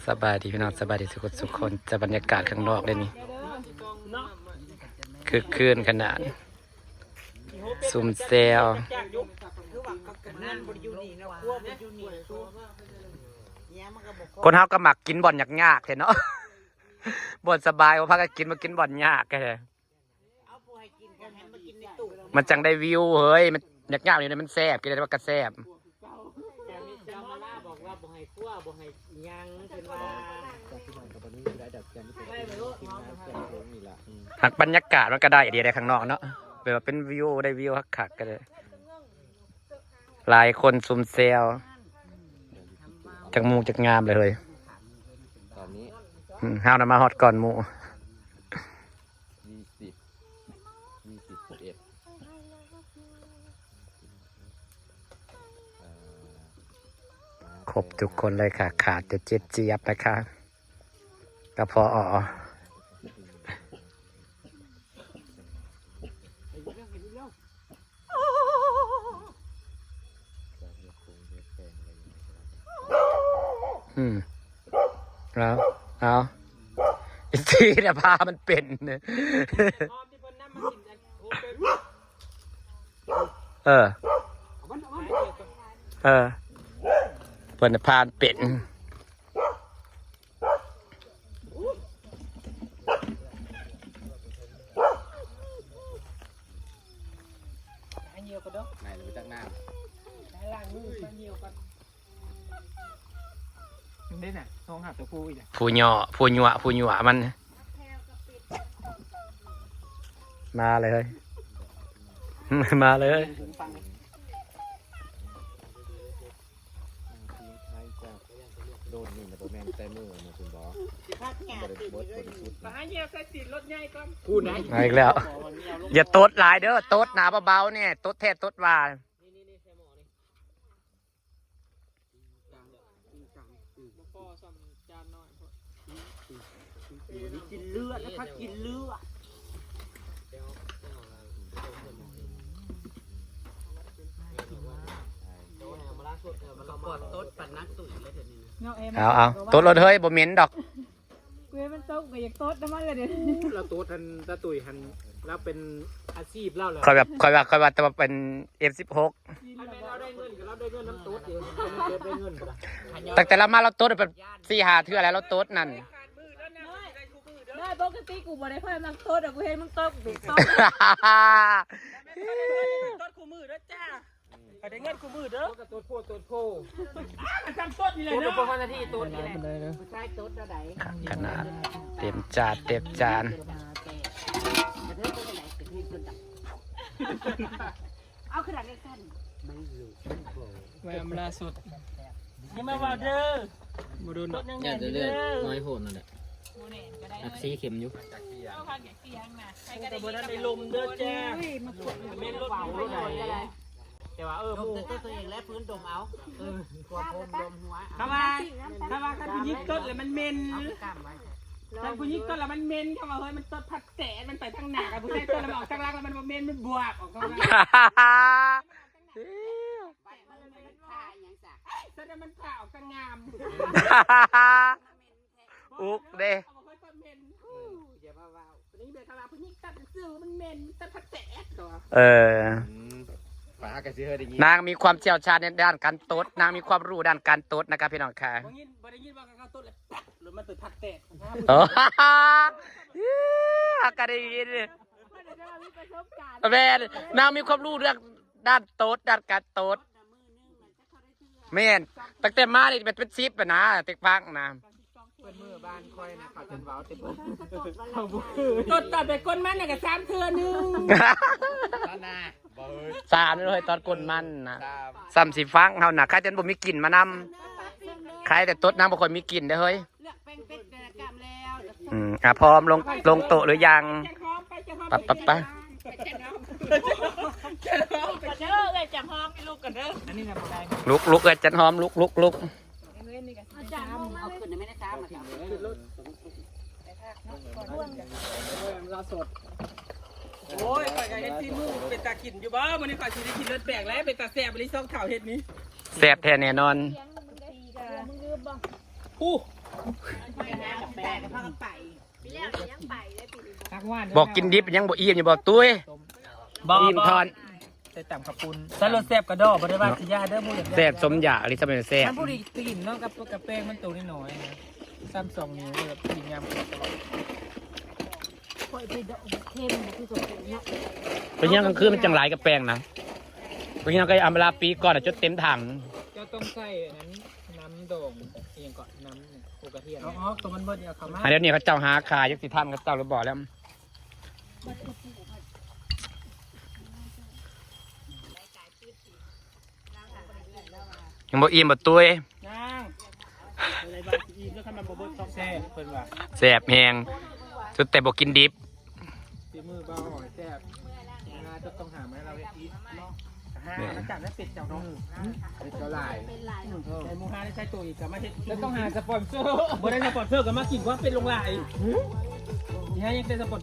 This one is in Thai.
สบายดีพี่น้องสบายดีทุกคนจะบรรยากาศข้างนอกได้นี่คือคืนขนาดซุ่มเซลคนเฮาก็หมักกินบ่อนยากๆเนาะบ่อนสบายว่าพักกินมากินบ่อนยากแค่มันจังได้วิวเฮ้ยมันยากๆนี่มันแซ่บกินได้ว่ากระแซ่บหักบรรยากาศมันก็ได้ดีได้ข้างนอกเนาะแบบเป็นวิวได้วิวคักๆกันเลยหลายคนซุ่มเซลจากมูจากงามเลยตอนนี้ห้าวนำมาฮอตก่อนมูครบทุกคนเลยค่ะขาดจะเจี๊ยบนะคะก็พอเอาอีกทีเนี่ยพามันเป็นเนี่ยเปิดพานเป็ดได้น่ะท้องหักตัวผู้อีกผู้หยั่วมันมาเลยมาเลยโดนนี่นะโปรแมนแต่มือนะคุณบอมาเยี่ยมใส่ติดรถใหญ่ก่อนพูดนะอีกแล้วอย่าโต๊ดหลายเด้อโต๊ดหนาเบาๆเนี่ยโต๊ดแท้โต๊ดวากินเลือดนะคะกินเลือดต้นปั่นนักตุ๋ยเลยเดี๋ยวนี้เอาโต๊ดรถเฮ้ยบ่เหม็นดอกเว้ยมันโต๊ะก็อยากโต๊ะน้ำมันเลยเดี๋ยวเราโต๊ดทันตะตุ๋ยทันแล้วเป็นอาชีพเล่าเลยคอยว่าแต่ว่าเป็น F16 เราได้เงินกับเราได้เงินน้ำโต๊ดเดียวได้เงินแต่ละมาเราโต๊ดเป็น4-5 เทื่อแล้วเราโต๊ดนั่นได้ปกติกูบ่ได้ค่อยมักโต๊ะแต่กูเห็นมึงโต๊ะกูโต๊ะโต๊ดคู่มือเด้อจ้าได้เงินคู่มือเด้อโต๊ดโพจำโต๊ดนี่เลยเนาะโต๊ดนาทีโต๊ดนี่แหละใช่โต๊ดเท่าไหร่ขนาดเต็มจานเอาขนาดนี้กันแหวนล่าสุดยังมาว่าเด้อมาดูหน่อยอยากจะเลือกน้อยโหดนั่นแหละอักซีเข็มยุบเอาข้างเสียงน่ะใครก็แต่บนนั้นในลมเด้อจ้าเม่นรถรถไหนแต่ว่าดมตัวเองและพื้นดมเอากลัวพรมดมหัวถ้าว่าถ้าคุณยิบต้นแล้วมันเมนถ้าคุณยิบต้นแล้วมันเมนถ้าว่าเฮ้ยมันต้นผักแสนมันไปทางหนาคุณได้ต้นแล้วมันออกทางล่างแล้วมันเมนมันบวกออกทางล่างแสดงมันผ่าออกทางงามอุกเด้นางมีความเชี่ยวชาญในด้านการโต๊ดนางมีความรู้ด้านการโต๊ดนะครับพี่น้องค่ะหรือมันเปิดผักแตกก็ได้ยินแม่นางมีความรู้เรื่องด้านโต๊ดด้านการโต๊ดแม่นตั้งแต่มานี่เป็นซิปไปนะเต็กฟังนะเป็นมือบ้านคอยนะเขาจะเว้าเต็มต้นตัดไปก้นมันเนี่ยกับ3 เทื่อนึง3เลยตอนก้นมันนะ3 สีฟังเฮาน่ะใครจะบ่มีกลิ่นมานำใครแต่ต้นน้ำบ่ค่อยมีกลิ่นเด้อเฮ้ยพร้อมลงโต๊ะหรือยังปะเด้อเลยจังหอมลูกกันเด้ออันนี้นะบ่ได้ลุกเอ้ยจันหอมลุกเอาขึ้นไม่ได้ซ้ำเราสดโอ้ยข่อยก็เฮ็ดที่มือเป็นตากินอยู่บ่มื้อนี้ข่อยสิได้กินเลือดแปลกแล้วเป็นตาแซ่บบริซ่องข่าวเฮ็ดนี้แซ่บแท้แน่นอน ผู้ ไปนะกับแปดพากันไปปีแล้วยังไปได้ปีนี้ ทักว่าน บอกกินดิบยังบ่อิ่มอยู่บ่ตุ้ย บอก อิ่มทอน ใส่ต่ำขับปุนใส่รสแซ่บกระดอกบ่ได้ว่าสิยาเด้อผู้ แซ่บสมอยากอะไรสมัยแซ่บ มันผู้ดีตีนเนาะกับแป้งมันตัวน้อยๆนะซ้ำ2 นิ้วแบบกินยำ คอยไปดอกเข้มคือสมเนาะ เป็นยังกลางคืนมันจังหลายกับแป้งนะเป็นยังก็เอาเวลาปีก่อนอะจนเต็มถัง เจ้าต้องใส่นั้นน้ำโด่งเองก่อนน้ำปูกระเทียมอ๋อตัวมันเบิดเอาเข้ามา อันเดี๋ยวนี้เขาเจ้าหาขายยักษ์สิท่านเขาเจ้าหรือบ่แล้วยังบ่อิ่มบ่ตุ้ย นางอะไรบ้างอีกแล้วทำมันบ่เบิดต้องแซ่บเพิ่นว่า แซ่บแฮงสุดแต่บ่กินดิบ ฝีมือเบาหอยแซ่บน่าจะต้องหามาให้เราเฮ็ดอีกเนาะหาจับแล้วเป็ดเจ้าเนาะเป็ดเจ้าลาย เป็นลาย ไอ้มูฮาได้ใช้ตัวอีกก็มาเฮ็ดแล้วต้องหาสปอนเซอร์บ่ได้สปอนเซอร์ก็มากินว่าเป็นลงลายนี่ฮะยังเป็นสปอน